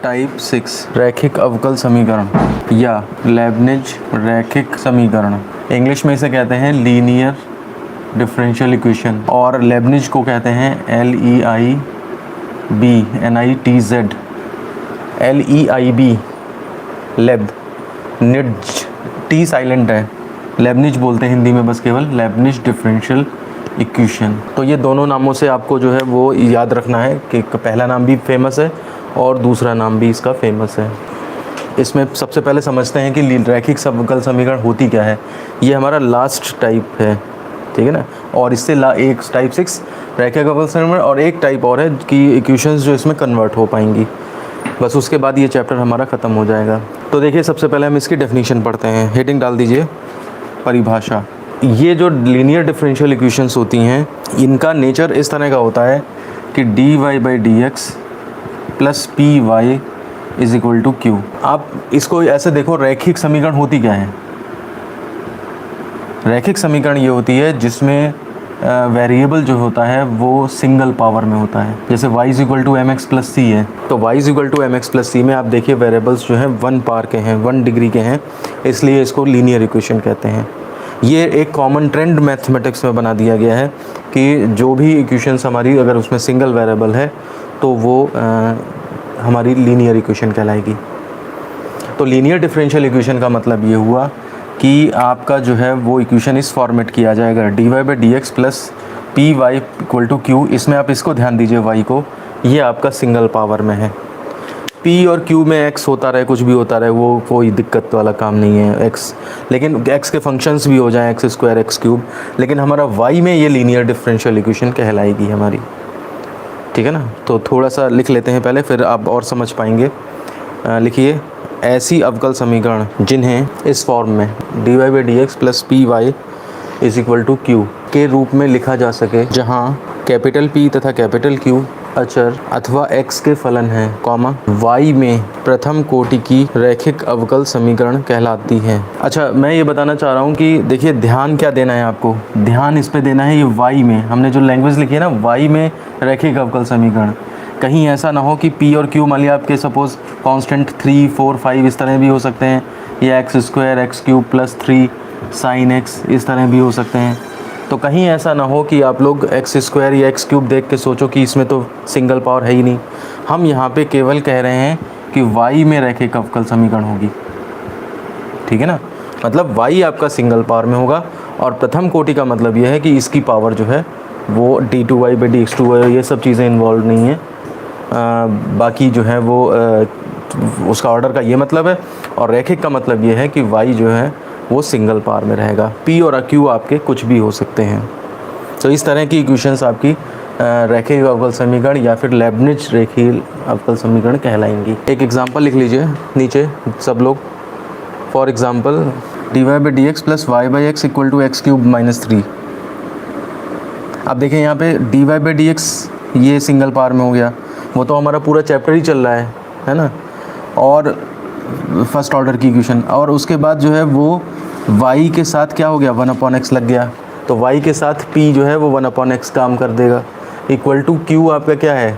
Type 6 रैखिक अवकल समीकरण या लेबनिज रैखिक समीकरण, इंग्लिश में इसे कहते हैं लीनियर डिफरेंशियल इक्वेशन, और लेबनिज को कहते हैं LEIB लेब, निड्ज, टी साइलेंट है, लेबनिज बोलते हैं हिंदी में बस केवल, लेबनिज डिफरेंशियल इक्वेशन। तो ये दोनों नामों से आपको जो है वो याद रखना है कि पहला नाम भी फेमस है और दूसरा नाम भी इसका फेमस है। इसमें सबसे पहले समझते हैं कि रैखिक अवकल समीकरण होती क्या है। ये हमारा लास्ट टाइप है, ठीक है ना, और इससे एक टाइप 6 रैखिक अवकल समीकरण और एक टाइप और है कि इक्वेशंस जो इसमें कन्वर्ट हो पाएंगी, बस उसके बाद ये चैप्टर हमारा ख़त्म हो जाएगा। तो देखिए सबसे पहले हम इसकी डेफिनेशन पढ़ते हैं, हेडिंग डाल दीजिए परिभाषा। ये जो लीनियर डिफरेंशियल इक्वेशंस होती हैं इनका नेचर इस तरह का होता है कि dy/dx plus py is equal to q। आप इसको ऐसे देखो, रैखिक समीकरण होती क्या है। रैखिक समीकरण ये होती है जिसमें वेरिएबल जो होता है वो सिंगल पावर में होता है। जैसे y is equal to mx plus c है, तो y is equal to mx plus c में आप देखिए वेरिएबल्स जो हैं 1 पावर के हैं, 1 डिग्री के हैं, इसलिए इसको लीनियर इक्वेशन कहते हैं। ये एक कॉमन ट्रेंड मैथमेटिक्स में बना दिया गया है कि जो भी इक्वेशंस हमारी अगर उसमें सिंगल वेरिएबल है तो वो हमारी लीनियर इक्वेशन कहलाएगी। तो लीनियर डिफरेंशियल इक्वेशन का मतलब ये हुआ कि आपका जो है वो इक्वेशन इस फॉर्मेट किया जाएगा, dy/dx plus py equal to q। इसमें आप इसको ध्यान दीजिए, y को, ये आपका सिंगल पावर में है। p और q में x होता रहे, कुछ भी होता रहे, वो कोई दिक्कत वाला काम नहीं है, x, लेकिन x के फंक्शंस भी हो जाएं x² x³, लेकिन हमारा y में ये लीनियर डिफरेंशियल इक्वेशन कहलाएगी हमारी, ठीक है ना। तो थोड़ा सा लिख लेते हैं पहले, फिर आप और समझ पाएंगे। लिखिए, ऐसी अवकल समीकरण जिन्हें इस फॉर्म में dy/dx plus py is equal to q के रूप में लिखा जा सके, जहां कैपिटल P तथा कैपिटल Q अचर अथवा x के फलन हैं, कॉमा y में प्रथम कोटि की रैखिक अवकल समीकरण कहलाती हैं। अच्छा, मैं ये बताना चाह रहा हूँ कि देखिए ध्यान क्या देना है आपको, ध्यान इस पे देना है, ये y में हमने जो लैंग्वेज लिखी है ना, y में रैखिक अवकल समीकरण। कहीं ऐसा ना हो कि p और q मान लिया आपके सपोज़ कांस्टेंट 3, 4, 5 इस तरह भी हो सकते हैं, या x² x³ plus 3 sin x इस तरह भी हो सकते हैं। तो कहीं ऐसा ना हो कि आप लोग x² या x³ देख के सोचो कि इसमें तो सिंगल पावर है ही नहीं। हम यहाँ पे केवल कह रहे हैं कि y में रैखिक अवकल समीकरण होगी, ठीक है ना, मतलब y आपका सिंगल पावर में होगा, और प्रथम कोटि का मतलब यह है कि इसकी पावर जो है वो d2y/dx2y ये सब चीज़ें इन्वॉल्व नहीं है। बाकी जो है वो उसका ऑर्डर का ये मतलब है, और रैखिक का मतलब ये है कि y जो है वो सिंगल पावर में रहेगा, p और q आपके कुछ भी हो सकते हैं। तो इस तरह की इक्वेशंस आपकी रैखिक अवकल समीकरण या फिर लेबनिज रैखिक अवकल समीकरण कहलाएंगी। एक एग्जांपल लिख लीजिए नीचे सब लोग। For example dy/dx plus y/x equal to x³ minus 3। अब देखें यहाँ पे dy/dx ये सिंगल पावर में हो गया, वो तो हमारा पूरा चैप्टर ही चल रहा है ना, और फर्स्ट ऑर्डर की इक्वेशन, और उसके बाद जो है वो y के साथ क्या हो गया, 1/x लग गया, तो y के साथ p जो है वो 1/x काम कर देगा, इक्वल टू q आपका क्या है,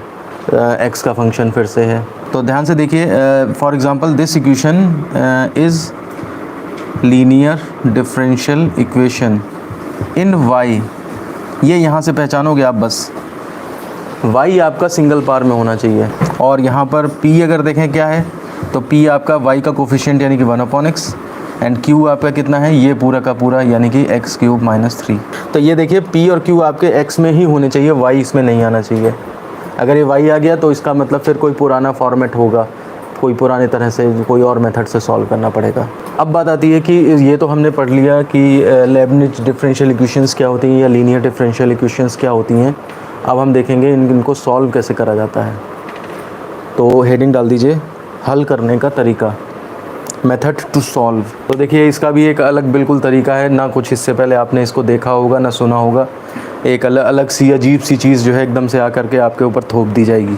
x का फंक्शन फिर से है। तो ध्यान से देखिए, for example this equation is linear differential equation in y, ये यहाँ से पहचानोगे आप बस, y आपका सिंगल पावर में होना चाहिए, और यहाँ पर p अगर देखें क्या है, तो p आपका y का कोफिशिएंट यानी कि 1/x, एंड q आपका कितना है, ये पूरा का पूरा यानी कि x³ माइनस 3। तो ये देखिए p और q आपके x में ही होने चाहिए, y इसमें नहीं आना चाहिए। अगर ये y आ गया तो इसका मतलब फिर कोई पुराना फॉर्मेट होगा, कोई पुराने तरह से कोई और मेथड से सॉल्व करना पड़ेगा। अब बात आती है कि ये तो हमने पढ़ लिया कि लेबनिज डिफरेंशियल इक्वेशंस क्या होती हैं या लीनियर डिफरेंशियल इक्वेशंस क्या होती हैं। अब हम देखेंगे इनको सॉल्व कैसे करा जाता है। तो हेडिंग डाल दीजिए, हल करने का तरीका, मेथड टू सॉल्व। तो देखिए इसका भी एक अलग बिल्कुल तरीका है, ना कुछ इससे पहले आपने इसको देखा होगा ना सुना होगा। एक अलग सी अजीब सी चीज़ जो है एकदम से आकर के आपके ऊपर थोप दी जाएगी।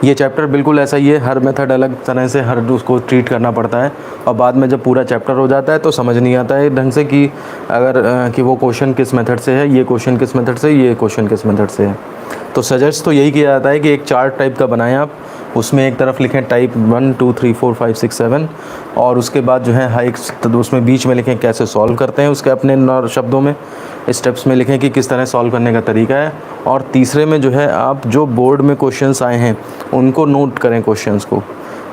ये चैप्टर बिल्कुल ऐसा ही है, हर मेथड अलग तरह से हर उसको ट्रीट करना पड़ता है, और बाद में जब पूरा चैप्टर हो जाता है तो समझ नहीं आता है ढंग से कि अगर कि वो क्वेश्चन किस मेथड से है, ये क्वेश्चन किस मेथड से, ये क्वेश्चन किस मेथड से है। तो सजेस्ट तो यही किया जाता है कि एक चार्ट टाइप का बनाएं आप, उसमें एक तरफ लिखें टाइप 1 2 3 4 5 6 7 और उसके बाद जो है हाइक तो उसमें बीच में लिखें कैसे सॉल्व करते हैं उसके अपने शब्दों में, स्टेप्स में लिखें कि किस तरह सॉल्व करने का तरीका है। और तीसरे में जो है आप जो बोर्ड में क्वेश्चंस आए हैं उनको नोट करें क्वेश्चंस को,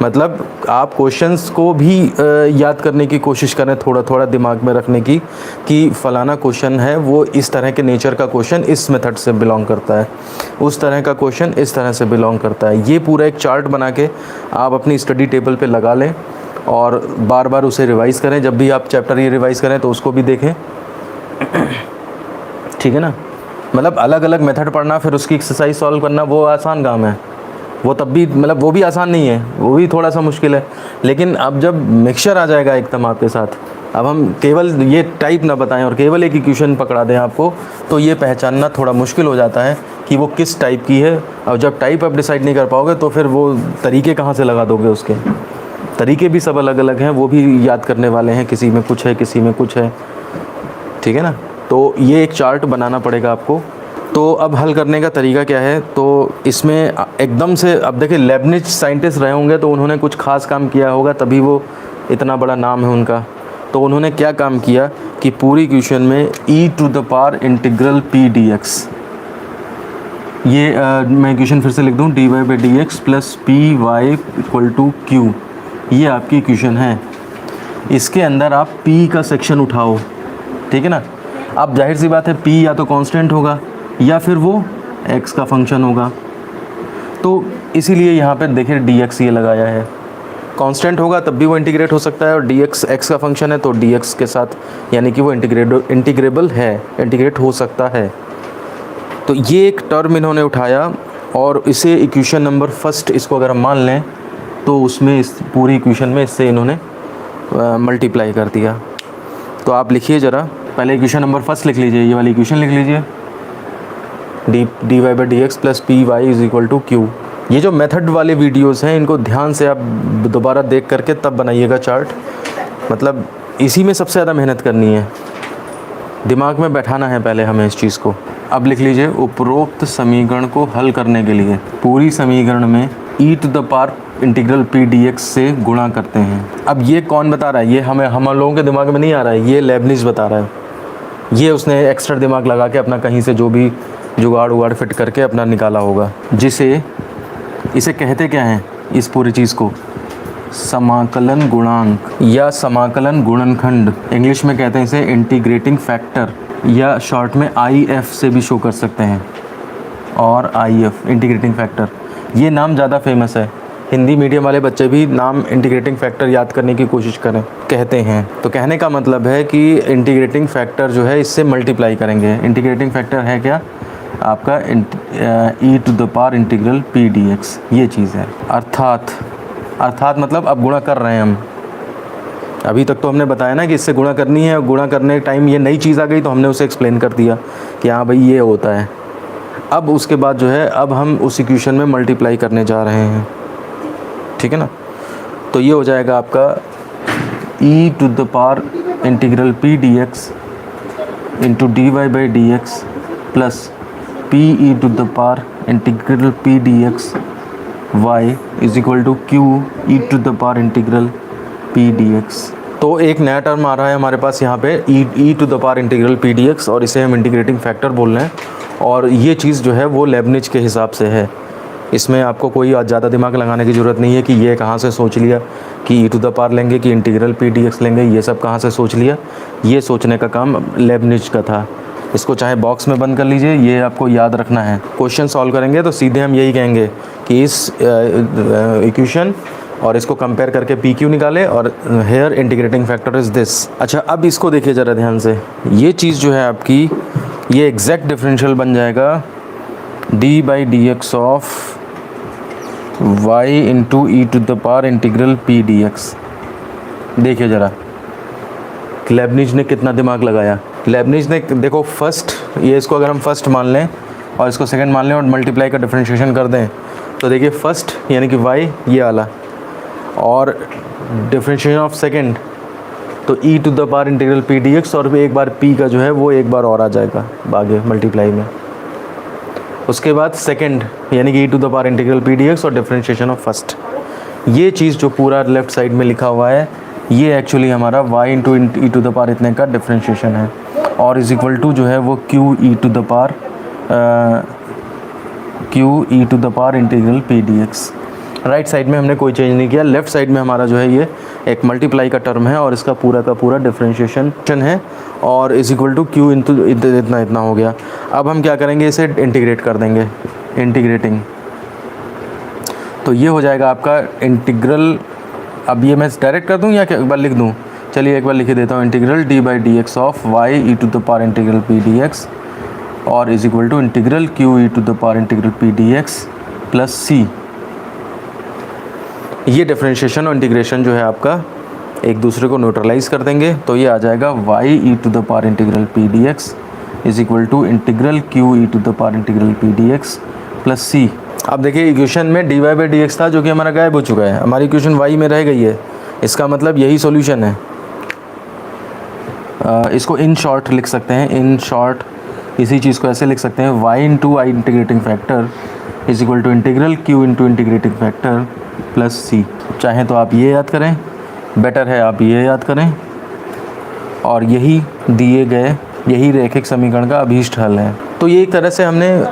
मतलब आप क्वेश्चंस को भी याद करने की कोशिश करें, थोड़ा थोड़ा दिमाग में रखने की कि फ़लाना क्वेश्चन है वो इस तरह के नेचर का क्वेश्चन इस मेथड से बिलोंग करता है, उस तरह का क्वेश्चन इस तरह से बिलोंग करता है। ये पूरा एक चार्ट बना के आप अपनी स्टडी टेबल पे लगा लें और बार बार उसे रिवाइज़ करें। जब भी आप चैप्टर ये रिवाइज़ करें तो उसको भी देखें, ठीक है ना। मतलब अलग अलग मेथड पढ़ना फिर उसकी एक्सरसाइज सॉल्व करना वो आसान काम है, वो तब भी मतलब वो भी आसान नहीं है, वो भी थोड़ा सा मुश्किल है। लेकिन अब जब मिक्सचर आ जाएगा एकदम आपके साथ, अब हम केवल ये टाइप ना बताएं और केवल एक इक्वेशन पकड़ा दें आपको, तो ये पहचानना थोड़ा मुश्किल हो जाता है कि वो किस टाइप की है। और जब टाइप आप डिसाइड नहीं कर पाओगे तो फिर वो तरीके कहाँ से लगा दोगे, उसके तरीके भी सब अलग अलग हैं, वो भी याद करने वाले हैं, किसी में कुछ है किसी में कुछ है, ठीक है ना। तो ये एक चार्ट बनाना पड़ेगा आपको। तो अब हल करने का तरीका क्या है, तो इसमें एकदम से अब देखिए लेबनिज साइंटिस्ट रहे होंगे तो उन्होंने कुछ खास काम किया होगा तभी वो इतना बड़ा नाम है उनका। तो उन्होंने क्या काम किया कि पूरी इक्वेशन में e⁻⁴ इंटीग्रल p dx, ये मैं इक्वेशन फिर से लिख दूँ, dy/dx प्लस py = q, ये आपकी इक्वेशन है। इसके अंदर आप p का सेक्शन उठाओ, ठीक है ना। अब जाहिर सी बात है p या तो कांस्टेंट होगा या फिर वो x का फंक्शन होगा, तो इसीलिए यहाँ पे देखिए dx ये लगाया है। कांस्टेंट होगा तब भी वो इंटीग्रेट हो सकता है और dx x का फंक्शन है तो dx के साथ यानी कि वो इंटीग्रेबल है, इंटीग्रेट हो सकता है। तो ये एक टर्म इन्होंने उठाया और इसे इक्वेशन नंबर फर्स्ट इसको अगर हम मान लें तो उसमें इस पूरी इक्वेशन में इससे इन्होंने मल्टीप्लाई कर दिया। तो आप लिखिए ज़रा, पहले इक्वेशन नंबर फर्स्ट लिख लीजिए, ये वाली इक्वेशन लिख लीजिए, dy/dx प्लस py = q। ये जो मेथड वाले वीडियोस हैं इनको ध्यान से आप दोबारा देख करके तब बनाइएगा चार्ट, मतलब इसी में सबसे ज़्यादा मेहनत करनी है, दिमाग में बैठाना है पहले हमें इस चीज़ को। अब लिख लीजिए, उपरोक्त समीकरण को हल करने के लिए पूरी समीकरण में e⁻⁴ इंटीग्रल p dx से गुणा करते हैं। अब ये कौन बता रहा है, ये हम लोगों के दिमाग में नहीं आ रहा है, ये लेबनिज बता रहा है। ये उसने एक्स्ट्रा दिमाग लगा के अपना कहीं से जो भी जुगाड़ उगाड़ फिट करके अपना निकाला होगा, जिसे इसे कहते क्या हैं इस पूरी चीज़ को, समाकलन गुणांक या समाकलन गुणनखंड, इंग्लिश में कहते हैं इसे इंटीग्रेटिंग फैक्टर, या शॉर्ट में IF से भी शो कर सकते हैं, और IF इंटीग्रेटिंग फैक्टर, ये नाम ज़्यादा फेमस है। हिंदी मीडियम वाले बच्चे भी नाम इंटीग्रेटिंग फैक्टर याद करने की कोशिश करें, कहते हैं। तो कहने का मतलब है कि इंटीग्रेटिंग फैक्टर जो है इससे मल्टीप्लाई करेंगे। इंटीग्रेटिंग फैक्टर है क्या आपका, e⁻⁴ इंटीग्रल p dx, ये चीज़ है। अर्थात मतलब अब गुणा कर रहे हैं हम, अभी तक तो हमने बताया ना कि इससे गुणा करनी है, गुणा करने के टाइम ये नई चीज़ आ गई तो हमने उसे एक्सप्लेन कर दिया कि हाँ भाई ये होता है। अब उसके बाद जो है अब हम उस इक्वेशन में मल्टीप्लाई करने जा रहे हैं, ठीक है ना। तो ये हो जाएगा आपका e⁻⁴ integral p dx into dy/dx plus p⁻⁴ integral p dx y = q e⁻⁴ integral p dx। तो एक नया टर्म आ रहा है हमारे पास यहाँ पे e⁻⁴ इंटीग्रल p dx, और इसे हम इंटीग्रेटिंग फैक्टर बोल रहे हैं। और ये चीज़ जो है वो लेबनिज के हिसाब से है, इसमें आपको कोई ज़्यादा दिमाग लगाने की ज़रूरत नहीं है कि ये कहाँ से सोच लिया कि e⁻⁴ लेंगे कि इंटीग्रल p dx लेंगे, ये सब कहाँ से सोच लिया। ये सोचने का काम लेबनिज का था। इसको चाहे बॉक्स में बंद कर लीजिए, ये आपको याद रखना है। क्वेश्चन सॉल्व करेंगे तो सीधे हम यही कहेंगे कि इस इक्वेशन और इसको कंपेयर करके पी क्यू निकाले और here integrating factor is this. अच्छा, अब इसको देखिए ज़रा ध्यान से, ये चीज़ जो है आपकी ये एग्जैक्ट डिफरेंशियल बन जाएगा d/dx of y into e⁻⁴ integral p dx। देखिए ज़रा लेबनिज ने कितना दिमाग लगाया। लेबनिज ने देखो फर्स्ट, ये इसको अगर हम फर्स्ट मान लें और इसको सेकंड मान लें और मल्टीप्लाई का डिफरेंशिएशन कर दें तो देखिए फर्स्ट यानी कि y ये वाला, और डिफरेंशिएशन ऑफ सेकंड तो e⁻⁴ इंटीग्रल p dx, और एक बार p का जो है वो एक बार और आ जाएगा आगे मल्टीप्लाई में। उसके बाद सेकंड यानी कि e to the power integral P D x और डिफरेंशिएशन ऑफ फर्स्ट। ये चीज़ जो पूरा लेफ्ट साइड में लिखा हुआ है ये एक्चुअली हमारा y into e to the power इतने का डिफरेंशिएशन है, और इज इक्वल टू जो है वो q e to the power integral P D X. Right side में हमने कोई चेंज नहीं किया, लेफ्ट साइड में हमारा जो है ये एक मल्टीप्लाई का टर्म है और इसका पूरा का पूरा डिफरेंशिएशन है, और is equal to Q into इतना हो गया। अब हम क्या करेंगे, इसे इंटीग्रेट कर देंगे, इंटीग्रेटिंग, तो ये हो जाएगा आपका इंटीग्रल। अब ये मैं डायरेक्ट कर दूँ या एक बार लिख दूँ, चलिए एक बार लिख देता हूँ, integral d by D x of y e to the power integral P D x और is equal to integral Q e to the power integral P D x plus C. ये डिफरेंशिएशन और integration जो है आपका एक दूसरे को neutralise कर देंगे, तो ये आ जाएगा y e to the power integral P D x is equal to integral Q e to the power integral P D x plus C. अब देखिए इक्वेशन में d Y by D x था जो कि हमारा गायब हो चुका है, हमारी इक्वेशन वाई में रह गई है, इसका मतलब यही सॉल्यूशन है। इसको इन शॉर्ट लिख सकते हैं, इन शॉर्ट इसी चीज़ को ऐसे लिख सकते हैं, y into I integrating factor is equal to integral Q into integrating factor plus C. चाहे तो आप ये याद करें, बेटर है आप ये याद करें, और यही दिए गए यही रैखिक समीकरण का अभीष्ट हल है। तो ये एक तरह से हमने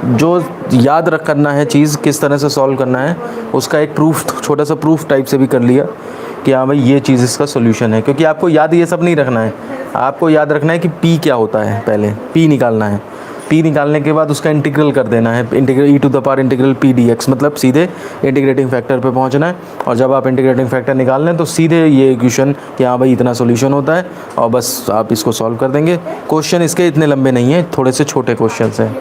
जो याद रख करना है चीज़ किस तरह से सॉल्व करना है उसका एक प्रूफ, छोटा सा प्रूफ टाइप से भी कर लिया कि हाँ भाई ये चीज़ इसका सॉल्यूशन है। क्योंकि आपको याद ये सब नहीं रखना है, आपको याद रखना है कि पी क्या होता है, पहले पी निकालना है, पी निकालने के बाद उसका इंटीग्रल कर देना है, integral e to the power integral P D X, मतलब सीधे इंटीग्रेटिंग फैक्टर पे पहुंचना है। और जब आप इंटीग्रेटिंग फैक्टर निकाल लें तो सीधे ये इक्वेशन कि हाँ भाई इतना सॉल्यूशन होता है, और बस आप इसको सॉल्व कर देंगे। क्वेश्चन इसके इतने लंबे नहीं हैं, थोड़े से छोटे क्वेश्चन हैं।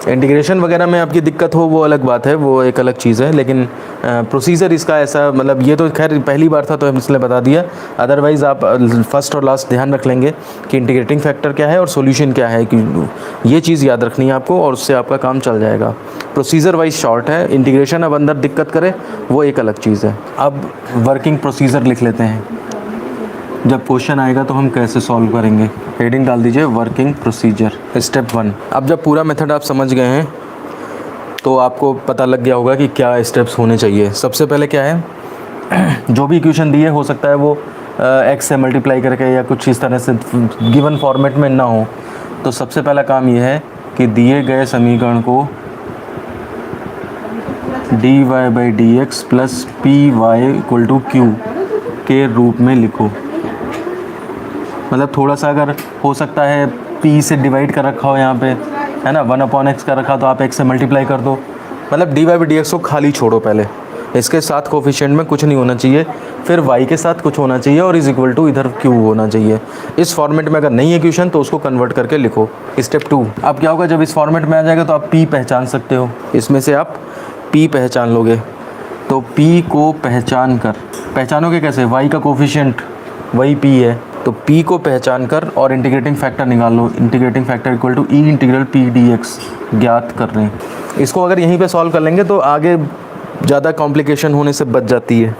इंटीग्रेशन वगैरह में आपकी दिक्कत हो वो अलग बात है, वो एक अलग चीज़ है, लेकिन प्रोसीजर इसका ऐसा, मतलब ये तो खैर पहली बार था तो हम इसलिए बता दिया। अदरवाइज़ आप फर्स्ट और लास्ट ध्यान रख लेंगे कि इंटीग्रेटिंग फैक्टर क्या है और सॉल्यूशन क्या है, कि ये चीज़ याद रखनी है आपको और उससे आपका काम चल जाएगा। प्रोसीजर वाइज शॉर्ट है, इंटीग्रेशन अब अंदर दिक्कत करे वो एक अलग चीज़ है। अब वर्किंग प्रोसीजर लिख लेते हैं, जब क्वेश्चन आएगा तो हम कैसे सॉल्व करेंगे। हेडिंग डाल दीजिए वर्किंग प्रोसीजर स्टेप 1। अब जब पूरा मेथड आप समझ गए हैं तो आपको पता लग गया होगा कि क्या स्टेप्स होने चाहिए। सबसे पहले क्या है, जो भी इक्वेशन दी है हो सकता है वो एक्स से मल्टीप्लाई करके या कुछ इस तरह से गिवन फॉर्मेट में ना हो, तो सबसे पहला काम ये है कि दिए गए समीकरण को D Y by D x plus P Y equal to Q के रूप में लिखो। मतलब थोड़ा सा अगर हो सकता है p से डिवाइड कर रखा हो यहाँ पे, है ना, 1/x का रखा तो आप x से मल्टीप्लाई कर दो। मतलब D Y by D X को खाली छोड़ो, पहले इसके साथ कोफिशिएंट में कुछ नहीं होना चाहिए, फिर y के साथ कुछ होना चाहिए और इज इक्वल टू इधर q होना चाहिए। इस फॉर्मेट में अगर नहीं है क्वेश्चन तो उसको कन्वर्ट करके लिखो। स्टेप 2, अब क्या होगा, जब इस फॉर्मेट में आ जाएगा तो आप p पहचान सकते हो, इसमें से आप p पहचान लोगे। तो p को पहचानोगे कैसे, y का कोफिशिएंट वही p है, तो p को पहचान कर और इंटीग्रेटिंग फैक्टर निकाल लो। Integrating factor equal to e integral P D x ज्ञात कर रहे हैं। इसको अगर यहीं पे सॉल्व कर लेंगे तो आगे ज़्यादा कॉम्प्लिकेशन होने से बच जाती है,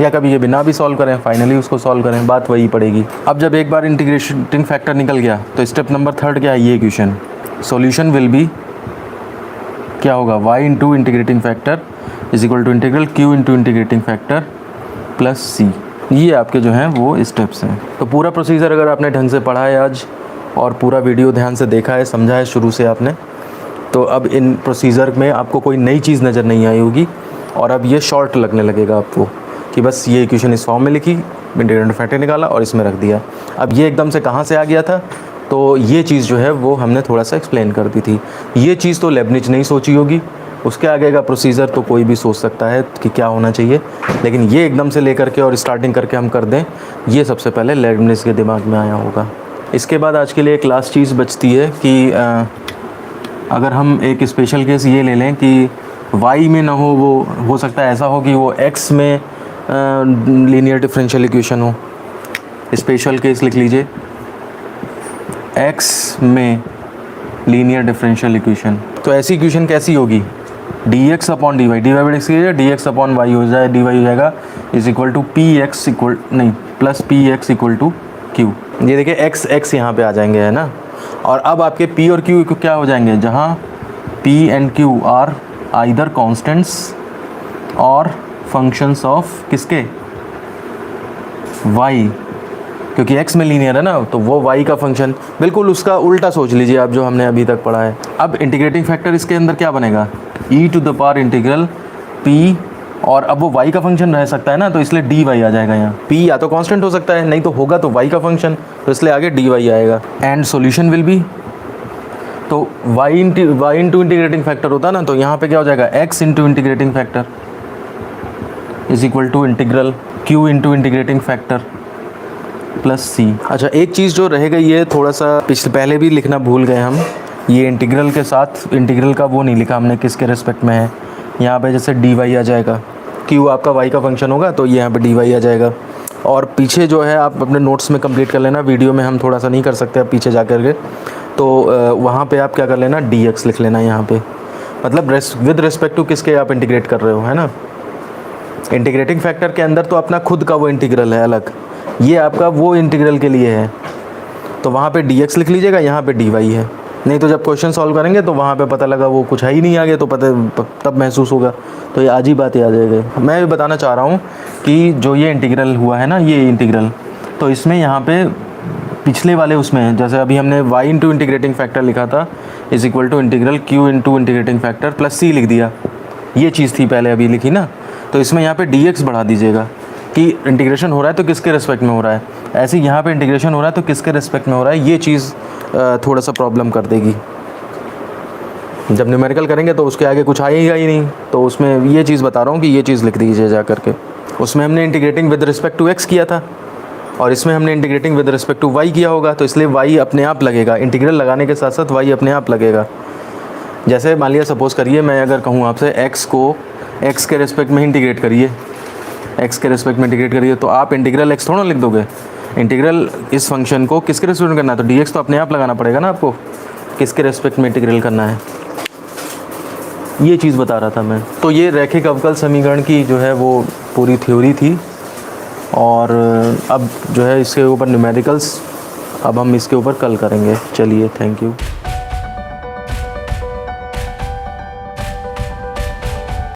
या कभी ये बिना भी सॉल्व करें फाइनली उसको सॉल्व करें, बात वही पड़ेगी। अब जब एक बार इंटीग्रेटिंग फैक्टर निकल गया तो स्टेप नंबर 3 क्या है, ये इक्वेशन सॉल्यूशन विल बी क्या होगा, y into integrating factor is equal to integral q into integrating factor plus C. ये आपके जो हैं वो स्टेप्स हैं। तो पूरा प्रोसीजर अगर आपने ढंग से पढ़ा है आज और पूरा वीडियो ध्यान से देखा है, समझा है शुरू से आपने, तो अब इन प्रोसीजर में आपको कोई नई चीज़ नज़र नहीं आई होगी और अब ये शॉर्ट लगने लगेगा आपको कि बस ये इक्वेशन इस फॉर्म में लिखी, इंटीग्रेटिंग फैक्टर निकाला और इसमें रख दिया। अब ये एकदम से कहाँ से आ गया था, तो ये चीज़ जो है वो हमने थोड़ा सा एक्सप्लेन कर दी थी। ये चीज़ तो लेबनिज नहीं सोची होगी, उसके आगे का प्रोसीजर तो कोई भी सोच सकता है कि क्या होना चाहिए, लेकिन ये एकदम से लेकर के और स्टार्टिंग करके हम कर दें, ये सबसे पहले लेबनिज के दिमाग में आया होगा। इसके बाद आज के लिए एक लास्ट चीज़ बचती है कि अगर हम एक स्पेशल केस ये ले लें कि y में ना हो सकता है ऐसा हो कि वो x में लीनियर डिफरेंशियल इक्वेशन हो। स्पेशल केस लिख लीजिए, x में लीनियर डिफरेंशियल इक्वेशन। तो ऐसी इक्वेशन कैसी होगी, dx upon dy, dy by X dx upon y हो जाए, dy हो जाएगा is equal to plus px equal to q। ये देखिए x यहाँ पे आ जाएंगे, है ना, और अब आपके P और Q क्या हो जाएंगे, जहाँ P and Q are either constants और फंक्शंस ऑफ किसके, y, क्योंकि x में लीनियर है ना, तो वो y का फंक्शन, बिल्कुल उसका उल्टा सोच लीजिए आप जो हमने अभी तक पढ़ा है। अब इंटीग्रेटिंग फैक्टर इसके अंदर क्या बनेगा, e to the power integral p, और अब वो y का फंक्शन रह सकता है ना, तो इसलिए dy आ जाएगा यहाँ। p या तो कांस्टेंट हो सकता है, नहीं तो होगा तो y का फंक्शन, तो इसलिए आगे dy आएगा। एंड सॉल्यूशन विल बी, तो y इंटू इंटीग्रेटिंग फैक्टर होता है ना, तो यहाँ पे क्या हो जाएगा, x into integrating factor is equal to integral q into integrating factor plus c। अच्छा, एक चीज़ जो रह गई है, थोड़ा सा पहले भी लिखना भूल गए हम, ये इंटीग्रल के साथ इंटीग्रल का वो नहीं लिखा हमने किसके रिस्पेक्ट में है। यहाँ पे जैसे dy आ जाएगा, q आपका y का फंक्शन होगा तो ये यहाँ पे dy आ जाएगा। और पीछे जो है आप अपने नोट्स में कंप्लीट कर लेना, वीडियो में हम थोड़ा सा नहीं कर सकते, अब पीछे जा कर के, तो वहाँ पे आप क्या कर लेना, dx लिख लेना यहाँ पे, मतलब विद रिस्पेक्ट टू किसके आप इंटीग्रेट कर रहे हो, है ना। इंटीग्रेटिंग फैक्टर के अंदर तो अपना खुद का वो इंटीग्रल है अलग, ये आपका वो इंटीग्रल के लिए है, तो वहाँ पे dx लिख लीजिएगा, यहाँ पे dy है। नहीं तो जब क्वेश्चन सॉल्व करेंगे तो वहाँ पे पता लगा वो कुछ है ही नहीं आगे, तो तब महसूस होगा, तो ये आज ही बात याद आएगी। मैं भी बताना चाह रहा हूँ कि जो ये इंटीग्रल हुआ है ना, ये इंटीग्रल, तो इसमें यहाँ पे पिछले वाले उसमें जैसे अभी हमने y इंटू इंटीग्रेटिंग फैक्टर लिखा था is equal to integral q into integrating factor plus c लिख दिया, ये चीज़ थी पहले अभी लिखी ना, तो इसमें यहाँ पे dx बढ़ा दीजिएगा कि इंटीग्रेशन हो रहा है तो किसके रिस्पेक्ट में हो रहा है, ऐसे यहाँ पे इंटीग्रेशन हो रहा है तो किसके रिस्पेक्ट में हो रहा है, ये चीज़ थोड़ा सा प्रॉब्लम कर देगी। जब न्यूमेरिकल करेंगे तो उसके आगे कुछ आएगा ही नहीं, तो उसमें ये चीज़ बता रहा हूँ कि ये चीज़ लिख दीजिए जा करके। उसमें हमने integrating with respect to x किया था और इसमें हमने integrating with respect to y किया होगा, तो इसलिए y अपने आप लगेगा, इंटीग्रल लगाने के साथ साथ y अपने आप लगेगा। जैसे मान लिया सपोज़ करिए मैं अगर कहूँ आपसे x को x के रिस्पेक्ट में इंटीग्रेट करिए, x के रिस्पेक्ट में इंटीग्रेट करिए, तो आप इंटीग्रल x थोड़ा लिख दोगे, इंटीग्रल इस फंक्शन को किसके रिस्पेक्ट में करना है, तो dx तो अपने आप लगाना पड़ेगा ना आपको, किसके रिस्पेक्ट में इंटीग्रल करना है, ये चीज़ बता रहा था मैं। तो ये रैखिक अवकल समीकरण की जो है वो पूरी थ्योरी थी, और अब जो है इसके ऊपर न्यूमेरिकल्स अब हम इसके ऊपर कल करेंगे। चलिए, थैंक यू।